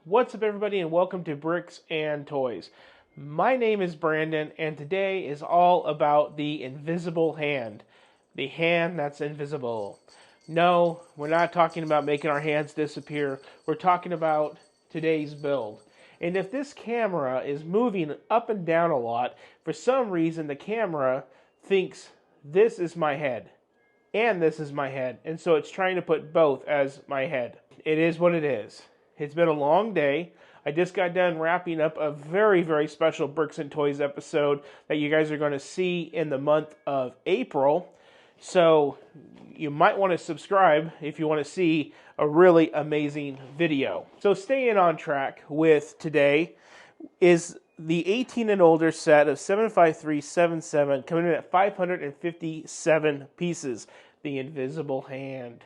What's up, everybody, and welcome to Bricks and Toys. My name is Brandon, and today is all about the invisible hand. The hand that's invisible. No, we're not talking about making our hands disappear. We're talking about today's build. And if this camera is moving up and down a lot, for some reason the camera thinks this is my head. And this is my head. And so it's trying to put both as my head. It is what it is. It's been a long day. I just got done wrapping up a very, very special Bricks and Toys episode that you guys are going to see in the month of April. So you might want to subscribe if you want to see a really amazing video. So staying on track with today is the 18 and older set of 75377 coming in at 557 pieces. The Invisible Hand.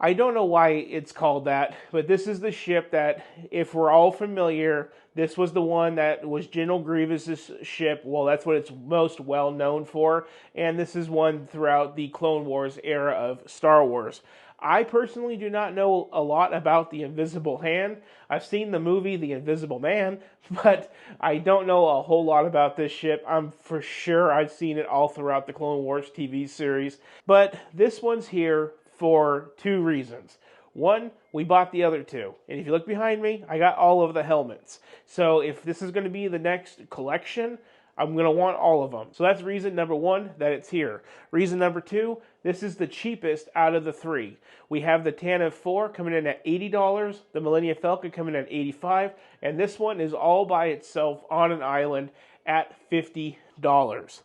I don't know why it's called that, but this is the ship that, if we're all familiar, this was the one that was General Grievous's ship. Well, that's what it's most well known for, and this is one throughout the Clone Wars era of Star Wars. I personally do not know a lot about the Invisible Hand. I've seen the movie The Invisible Man, but I don't know a whole lot about this ship. I'm for sure I've seen it all throughout the Clone Wars TV series, but this one's here for two reasons. One, we bought the other two. And if you look behind me, I got all of the helmets. So if this is going to be the next collection, I'm going to want all of them. So that's reason number one, that it's here. Reason number two, this is the cheapest out of the three. We have the Tantive 4 coming in at $80, the Millennium Falcon coming in at $85, and this one is all by itself on an island at $50.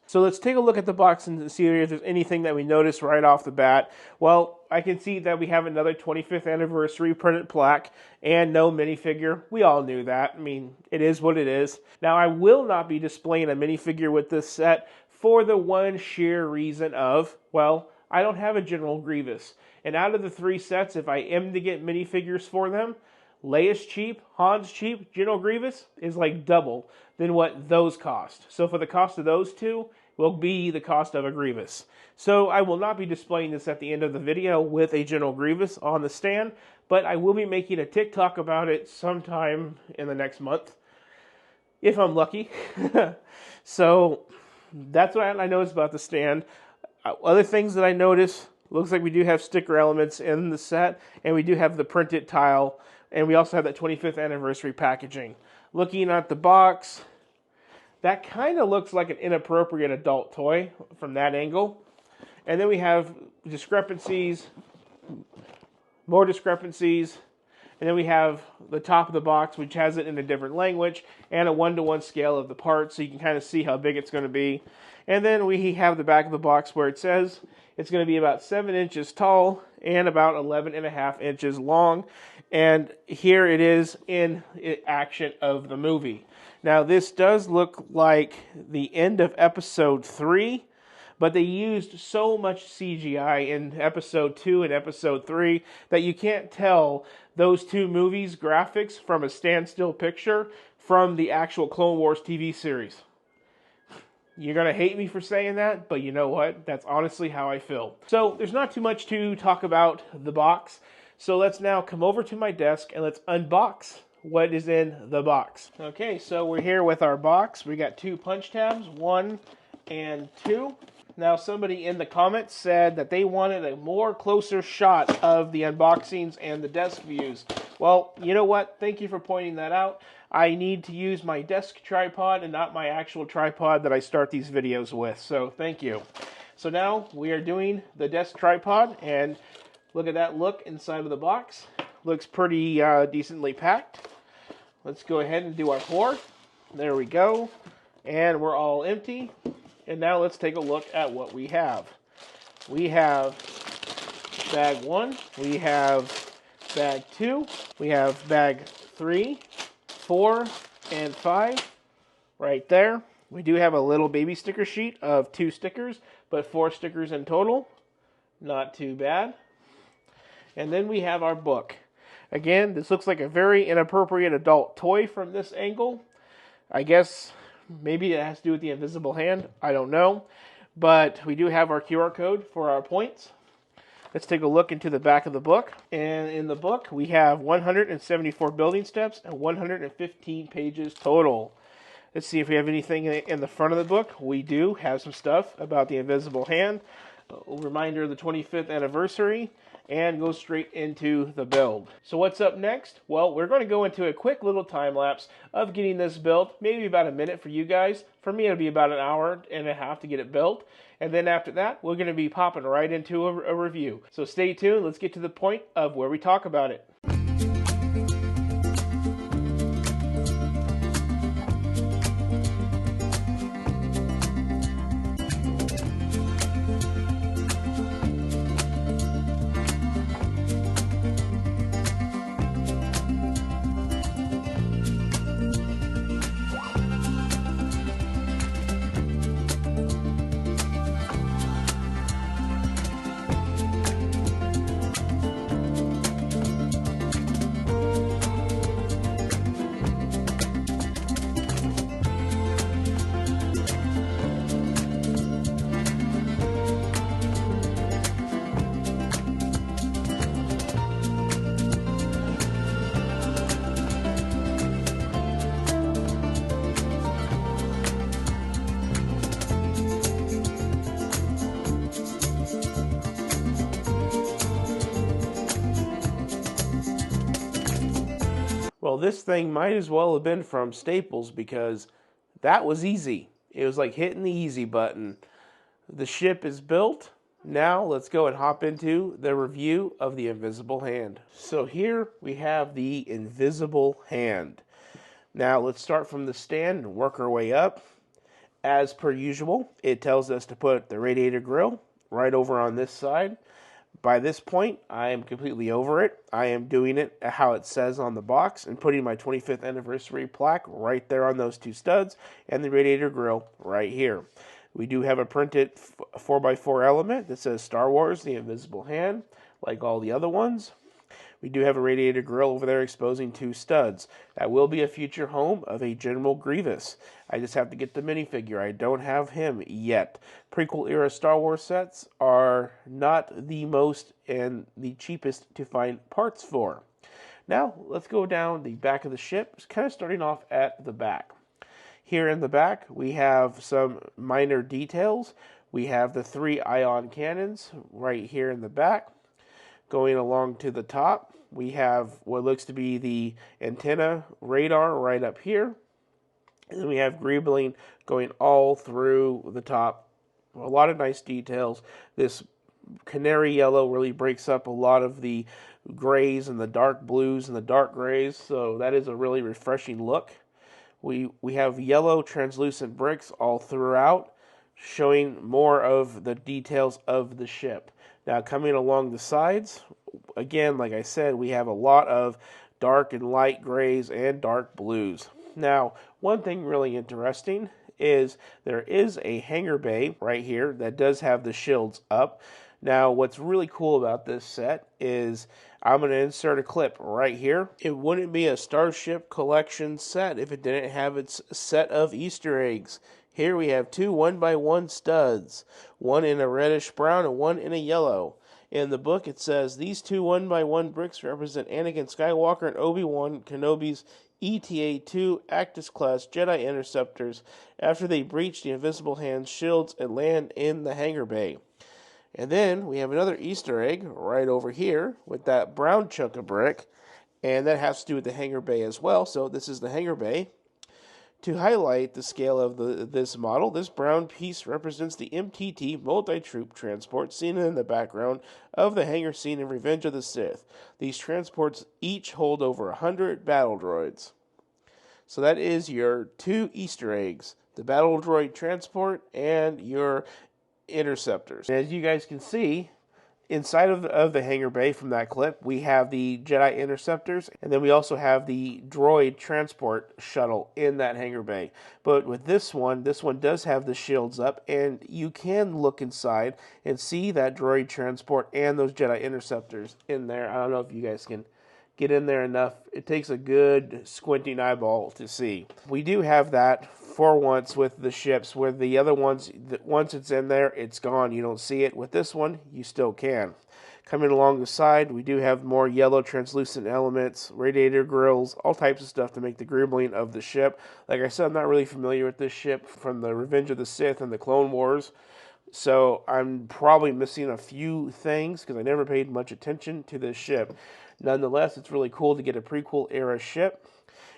So let's take a look at the box and see if there's anything that we notice right off the bat. Well, I can see that we have another 25th anniversary printed plaque and no minifigure. We all knew that. I mean, it is what it is. Now, I will not be displaying a minifigure with this set for the one sheer reason of, well, I don't have a General Grievous. And out of the three sets, if I am to get minifigures for them, Leia's cheap, Han's cheap, General Grievous is like double than what those cost. So for the cost of those two will be the cost of a Grievous. So I will not be displaying this at the end of the video with a General Grievous on the stand, but I will be making a TikTok about it sometime in the next month, if I'm lucky. So that's what I noticed about the stand. Other things that I noticed, looks like we do have sticker elements in the set, and we do have the printed tile, and we also have that 25th anniversary packaging. Looking at the box, that kind of looks like an inappropriate adult toy from that angle. And then we have discrepancies, more discrepancies, and then we have the top of the box, which has it in a different language, and a 1-to-1 scale of the parts, so you can kind of see how big it's going to be. And then we have the back of the box where it says it's going to be about 7 inches tall and about 11.5 inches long. And here it is in action of the movie. Now, this does look like the end of episode 3, but they used so much CGI in episode 2 and episode 3 that you can't tell those two movies' graphics from a standstill picture from the actual Clone Wars TV series. You're going to hate me for saying that, but you know what? That's honestly how I feel. So there's not too much to talk about the box. So let's now come over to my desk and let's unbox what is in the box. Okay, so we're here with our box. We got two punch tabs, 1 and 2. Now, somebody in the comments said that they wanted a more closer shot of the unboxings and the desk views. Well, you know what? Thank you for pointing that out. I need to use my desk tripod and not my actual tripod that I start these videos with. So, thank you. So now we are doing the desk tripod, and look at that look inside of the box. Looks pretty decently packed. Let's go ahead and do our pour. There we go. And we're all empty. And now let's take a look at what we have. We have bag 1, we have bag 2, we have bag 3, 4, and 5 right there. We do have a little baby sticker sheet of 2 stickers, but 4 stickers in total. Not too bad. And then we have our book. Again, this looks like a very inappropriate adult toy from this angle. I guess maybe it has to do with the invisible hand. I don't know. But we do have our QR code for our points. Let's take a look into the back of the book. And in the book, we have 174 building steps and 115 pages total. Let's see if we have anything in the front of the book. We do have some stuff about the invisible hand, a reminder of the 25th anniversary, and go straight into the build. So what's up next? Well, we're going to go into a quick little time lapse of getting this built, maybe about a minute for you guys. For me, it'll be about an hour and a half to get it built. And then after that, we're going to be popping right into a review. So stay tuned. Let's get to the point of where we talk about it. Well, this thing might as well have been from Staples because that was easy. It was like hitting the easy button. The ship is built. Now let's go and hop into the review of the invisible hand. So here we have the invisible hand. Now let's start from the stand and work our way up. As per usual, it tells us to put the radiator grill right over on this side. By this point, I am completely over it. I am doing it how it says on the box and putting my 25th anniversary plaque right there on those two studs and the radiator grill right here. We do have a printed 4x4 element that says Star Wars, the Invisible Hand, like all the other ones. We do have a radiator grill over there exposing two studs. That will be a future home of a General Grievous. I just have to get the minifigure. I don't have him yet. Prequel era Star Wars sets are not the most and the cheapest to find parts for. Now, let's go down the back of the ship, kind of starting off at the back. Here in the back, we have some minor details. We have the 3 ion cannons right here in the back. Going along to the top, we have what looks to be the antenna radar right up here. And we have greebling going all through the top. A lot of nice details. This canary yellow really breaks up a lot of the grays and the dark blues and the dark grays. So that is a really refreshing look. We have yellow translucent bricks all throughout, showing more of the details of the ship. Now, coming along the sides, again, like I said, we have a lot of dark and light grays and dark blues. Now, one thing really interesting is there is a hangar bay right here that does have the shields up. Now, what's really cool about this set is I'm going to insert a clip right here. It wouldn't be a Starship Collection set if it didn't have its set of Easter eggs. Here we have 2 1x1 studs, one in a reddish brown and one in a yellow. In the book it says, these 2 1x1 bricks represent Anakin Skywalker and Obi-Wan Kenobi's ETA-2 Actis-class Jedi interceptors after they breach the Invisible Hand's shields and land in the hangar bay. And then we have another Easter egg right over here with that brown chunk of brick, and that has to do with the hangar bay as well. So this is the hangar bay. To highlight the scale of this model, this brown piece represents the MTT multi-troop transport seen in the background of the hangar scene in Revenge of the Sith. These transports each hold over 100 battle droids. So that is your 2 Easter eggs, the battle droid transport and your interceptors. As you guys can see, inside of the hangar bay from that clip, we have the Jedi interceptors, and then we also have the droid transport shuttle in that hangar bay. But with this one does have the shields up, and you can look inside and see that droid transport and those Jedi interceptors in there. I don't know if you guys can get in there enough. It takes a good squinting eyeball to see. We do have that for once with the ships, where the other ones, once it's in there, it's gone. You don't see it. With this one, you still can. Coming along the side, we do have more yellow translucent elements, radiator grills, all types of stuff to make the greebling of the ship. Like I said, I'm not really familiar with this ship from the Revenge of the Sith and the Clone Wars, so I'm probably missing a few things because I never paid much attention to this ship. Nonetheless, it's really cool to get a prequel era ship.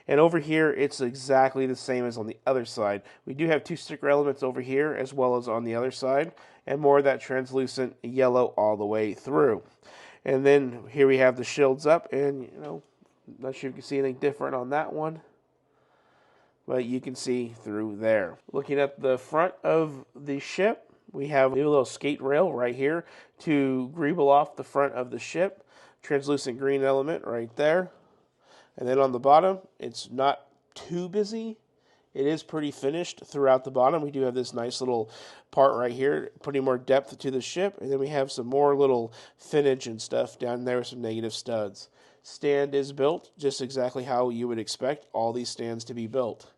And over here, it's exactly the same as on the other side. We do have two sticker elements over here as well as on the other side, and more of that translucent yellow all the way through. And then here we have the shields up, and not sure if you can see anything different on that one, but you can see through there. Looking at the front of the ship, we have a little skate rail right here to greeble off the front of the ship. Translucent green element right there. And then on the bottom, it's not too busy. It is pretty finished throughout the bottom. We do have this nice little part right here, putting more depth to the ship. And then we have some more little finnage and stuff down there with some negative studs. Stand is built just exactly how you would expect all these stands to be built.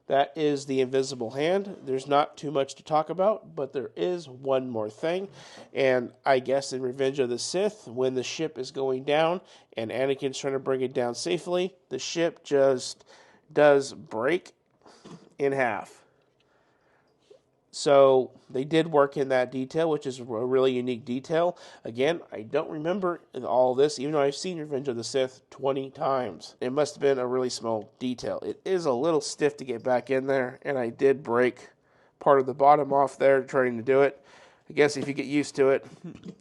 That is the invisible hand. There's not too much to talk about, but there is one more thing. And I guess in Revenge of the Sith, when the ship is going down and Anakin's trying to bring it down safely, the ship just does break in half. So they did work in that detail, which is a really unique detail. Again, I don't remember all this, even though I've seen Revenge of the Sith 20 times. It must have been a really small detail. It is a little stiff to get back in there, and I did break part of the bottom off there trying to do it. I guess if you get used to it,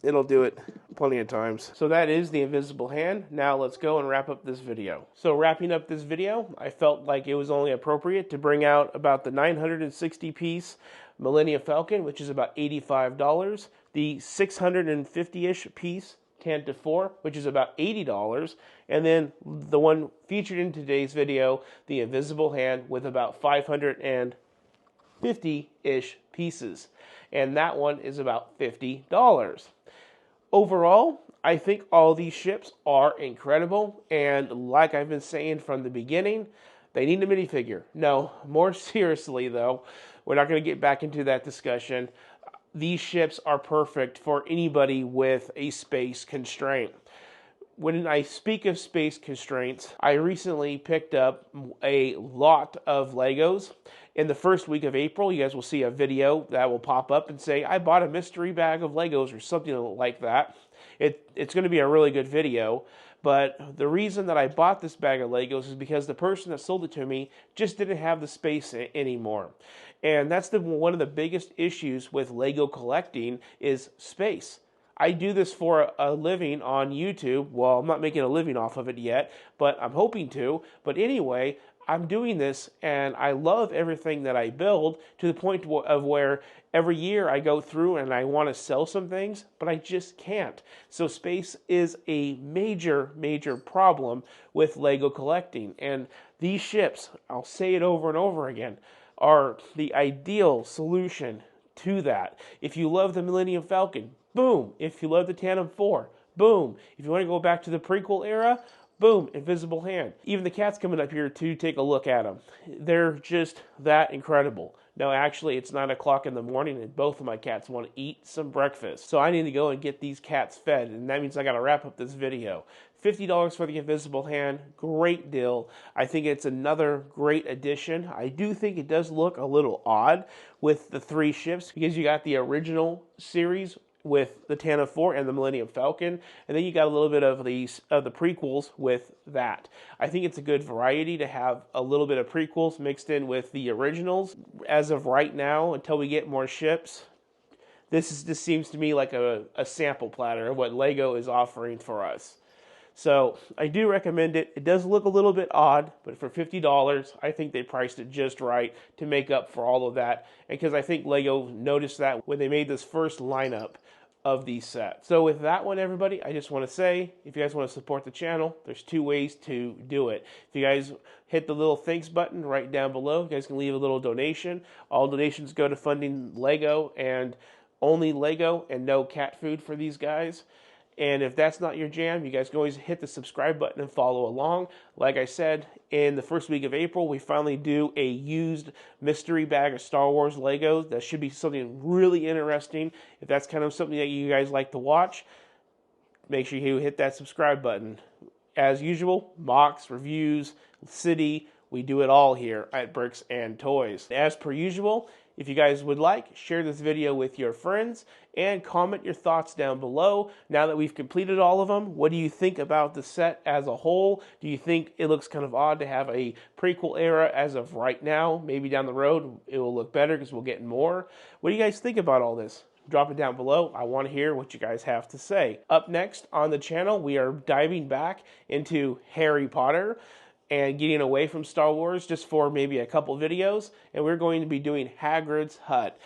it'll do it plenty of times. So that is the invisible hand. Now let's go and wrap up this video. So wrapping up this video, I felt like it was only appropriate to bring out about the 960-piece Millennium Falcon, which is about $85, the 650-ish piece Tantive 4, which is about $80, and then the one featured in today's video, the invisible hand, with about 550-ish pieces, and that one is about $50. Overall, I think all these ships are incredible, and like I've been saying from the beginning, they need a minifigure. No, more seriously though, we're not going to get back into that discussion. These ships are perfect for anybody with a space constraint. When I speak of space constraints, I recently picked up a lot of Legos. In the first week of April, you guys will see a video that will pop up and say, I bought a mystery bag of Legos or something like that. It's going to be a really good video. But the reason that I bought this bag of Legos is because the person that sold it to me just didn't have the space anymore. And that's one of the biggest issues with Lego collecting is space. I do this for a living on YouTube. Well, I'm not making a living off of it yet, but I'm hoping to. But anyway, I'm doing this and I love everything that I build to the point of where every year I go through and I want to sell some things, but I just can't. So space is a major, major problem with Lego collecting. And these ships, I'll say it over and over again, are the ideal solution to that. If you love the Millennium Falcon, boom. If you love the Tantive 4, boom. If you want to go back to the prequel era, boom, invisible hand. Even the cat's coming up here to take a look at them. They're just that incredible. Now, actually, it's 9 o'clock in the morning, and both of my cats want to eat some breakfast. So I need to go and get these cats fed, and that means I got to wrap up this video. $50 for the invisible hand, great deal. I think it's another great addition. I do think it does look a little odd with the three ships because you got the original series with the Tantive 4 and the Millennium Falcon, and then you got a little bit of the prequels with that. I think it's a good variety to have a little bit of prequels mixed in with the originals. As of right now, until we get more ships, this seems to me like a sample platter of what Lego is offering for us. So I do recommend it. It does look a little bit odd, but for $50, I think they priced it just right to make up for all of that. And because I think Lego noticed that when they made this first lineup of these sets. So with that one, everybody, I just want to say, if you guys want to support the channel, there's two ways to do it. If you guys hit the little thanks button right down below, you guys can leave a little donation. All donations go to funding Lego and only Lego and no cat food for these guys. And if that's not your jam, you guys can always hit the subscribe button and follow along. Like I said, in the first week of April, we finally do a used mystery bag of Star Wars Legos. That should be something really interesting. If that's kind of something that you guys like to watch, make sure you hit that subscribe button. As usual, mocks, reviews, city, we do it all here at Bricks and Toys. As per usual, if you guys would like, share this video with your friends and comment your thoughts down below. Now that we've completed all of them, what do you think about the set as a whole? Do you think it looks kind of odd to have a prequel era as of right now? Maybe down the road it will look better because we'll get more. What do you guys think about all this? Drop it down below. I want to hear what you guys have to say. Up next on the channel, we are diving back into Harry Potter and getting away from Star Wars just for maybe a couple videos. And we're going to be doing Hagrid's Hut,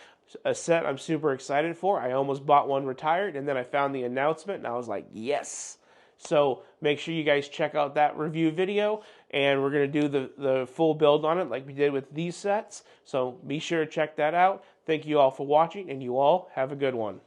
a set I'm super excited for. I almost bought one retired, and then I found the announcement, and I was like, yes! So make sure you guys check out that review video, and we're going to do the full build on it like we did with these sets. So be sure to check that out. Thank you all for watching, and you all have a good one.